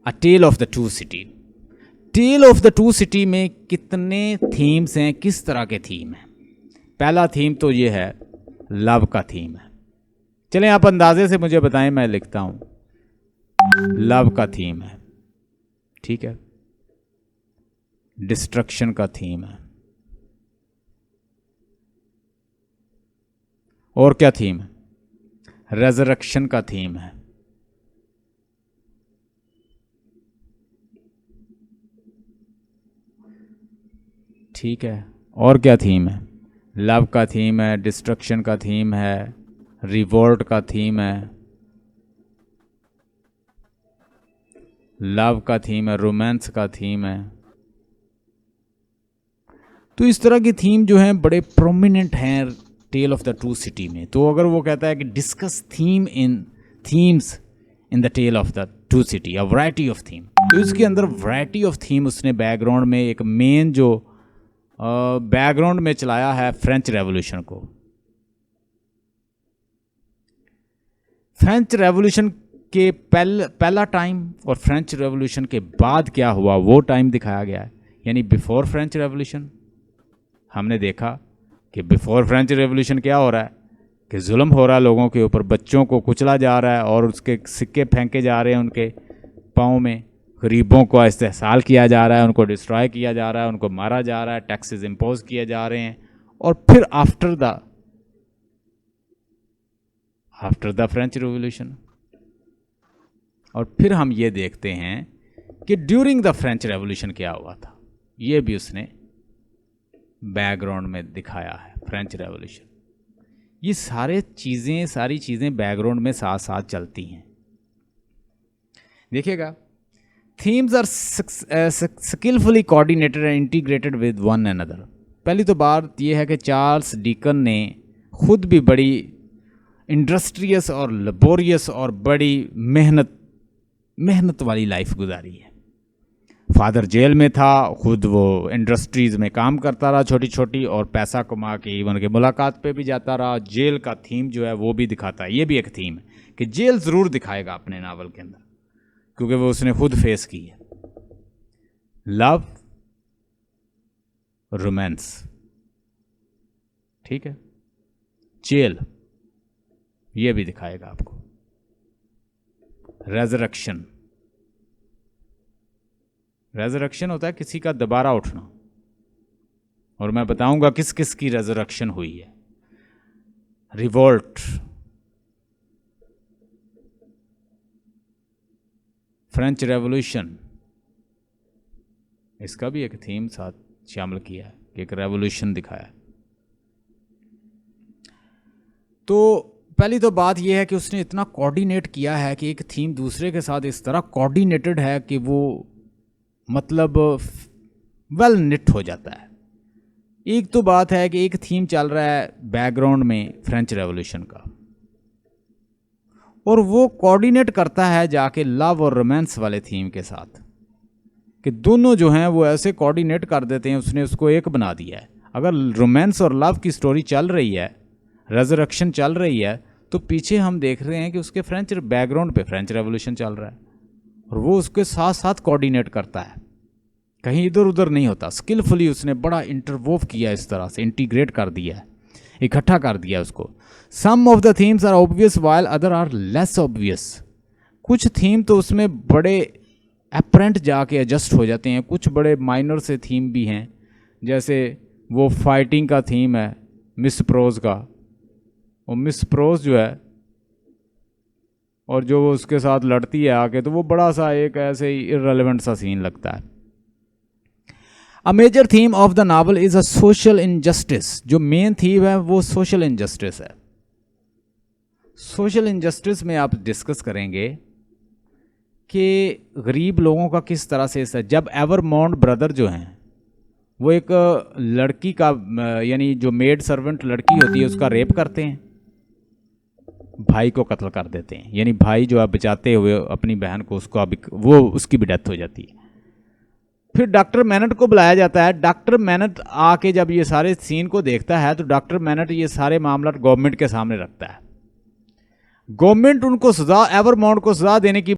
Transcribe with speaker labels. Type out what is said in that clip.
Speaker 1: A tale of the two city. Tale of the two city में कितने themes हैं, किस तरह के थीम हैं? पहला थीम तो ये है, लव का थीम है। चलें आप अंदाजे से मुझे बताएं, मैं लिखता हूं। लव का थीम है, ठीक है। डिस्ट्रक्शन का थीम है, और क्या थीम है? रेजरेक्शन का थीम है, ठीक है। और क्या थीम है? लव का थीम है, डिस्ट्रक्शन का थीम है, रिवोल्ट का थीम है, लव का थीम है, रोमांस का थीम है। तो इस तरह की थीम जो है बड़े प्रोमिनेंट हैं tale of the two city में। तो अगर वो कहता है कि discuss themes in the tale of the two city, a variety of theme, तो इसके अंदर वैरायटी ऑफ थीम उसने बैकग्राउंड में एक मेन जो बैकग्राउंड में चलाया है फ्रेंच रेवोल्यूशन को। फ्रेंच रेवोल्यूशन के पहला टाइम और फ्रेंच रेवोल्यूशन के बाद क्या हुआ वो टाइम दिखाया गया है। यानी बिफोर फ्रेंच रेवोल्यूशन हमने देखा कि बिफोर फ्रेंच रेवोल्यूशन क्या हो रहा है कि जुल्म हो रहा है लोगों के ऊपर, बच्चों को कुचला जा रहा है और उसके सिक्के फेंके जा रहे हैं उनके पाँव में, गरीबों को इस्तेहसाल किया जा रहा है, उनको डिस्ट्रॉय किया जा रहा है, उनको मारा जा रहा है, टैक्सेस इम्पोज किए जा रहे हैं। और फिर आफ्टर द फ्रेंच रेवोल्यूशन, और फिर हम ये देखते हैं कि ड्यूरिंग द फ्रेंच रेवोल्यूशन क्या हुआ था, ये भी उसने बैकग्राउंड में दिखाया है। फ्रेंच रेवोल्यूशन, ये सारी चीज़ें बैकग्राउंड में साथ साथ चलती हैं। देखिएगा, themes are skilfully coordinated and integrated with one another. पहली तो बात यह है कि चार्ल्स डिकन ने खुद भी बड़ी इंडस्ट्रियस और लेबोरियस और बड़ी मेहनत वाली लाइफ गुजारी है। फादर जेल में था, खुद वो इंडस्ट्रीज़ में काम करता रहा छोटी छोटी, और पैसा कमा के इवन के मुलाकात पे भी जाता रहा। जेल का थीम जो है वो भी दिखाता है, ये भी एक थीम है कि जेल ज़रूर दिखाएगा अपने नावल के अंदर, क्योंकि वो उसने खुद फेस की है। लव, रोमांस, ठीक है, जेल, ये भी दिखाएगा आपको। रेजरेक्शन होता है किसी का दोबारा उठना, और मैं बताऊंगा किस किस की रेजरेक्शन हुई है। रिवोल्ट, फ्रेंच रेवोल्यूशन, इसका भी एक थीम साथ शामिल किया है कि एक रेवोल्यूशन दिखाया है। तो पहली तो बात यह है कि उसने इतना कोऑर्डिनेट किया है कि एक थीम दूसरे के साथ इस तरह कोऑर्डिनेटेड है कि वो मतलब वेल निट हो जाता है। एक तो बात है कि एक थीम चल रहा है बैकग्राउंड में फ्रेंच रेवोल्यूशन का, और वो कोऑर्डिनेट करता है जाके लव और रोमांस वाले थीम के साथ, कि दोनों जो हैं वो ऐसे कोऑर्डिनेट कर देते हैं, उसने उसको एक बना दिया है। अगर रोमांस और लव की स्टोरी चल रही है, रेजरेक्शन चल रही है, तो पीछे हम देख रहे हैं कि उसके फ्रेंच बैकग्राउंड पे फ्रेंच रेवोल्यूशन चल रहा है, और वो उसके साथ साथ कोऑर्डिनेट करता है, कहीं इधर उधर नहीं होता। स्किलफुली उसने बड़ा इंटरवोव किया, इस तरह से इंटीग्रेट कर दिया है, इकट्ठा कर दिया उसको। Some of the themes are obvious while other are less obvious. कुछ थीम तो उसमें बड़े एपरेंट जाके एडजस्ट हो जाते हैं, कुछ बड़े माइनर से थीम भी हैं, जैसे वो फाइटिंग का थीम है मिस प्रोज का, और मिस प्रोज जो है और जो वो उसके साथ लड़ती है आके, तो वो बड़ा सा एक ऐसे ही इररेलेवेंट सा सीन लगता है। A major theme of the novel is a social injustice. जो मेन थीम है वो सोशल इनजस्टिस है। सोशल इनजस्टिस में आप डिस्कस करेंगे कि गरीब लोगों का किस तरह से जब एवरमॉन्ट ब्रदर जो हैं वो एक लड़की का यानी जो मेड सर्वेंट लड़की होती है उसका रेप करते हैं, भाई को कत्ल कर देते हैं, यानी भाई जो है बचाते हुए अपनी बहन को वो उसकी भी डेथ हो जाती है। फिर डॉक्टर मैनट को बुलाया जाता है। डॉक्टर मैनट आके जब ये सारे सीन को देखता है तो डॉक्टर मैनट ये सारे मामला गवर्नमेंट के सामने रखता है। गवर्नमेंट उनको सजा, एवरमॉन्ट को सजा देने की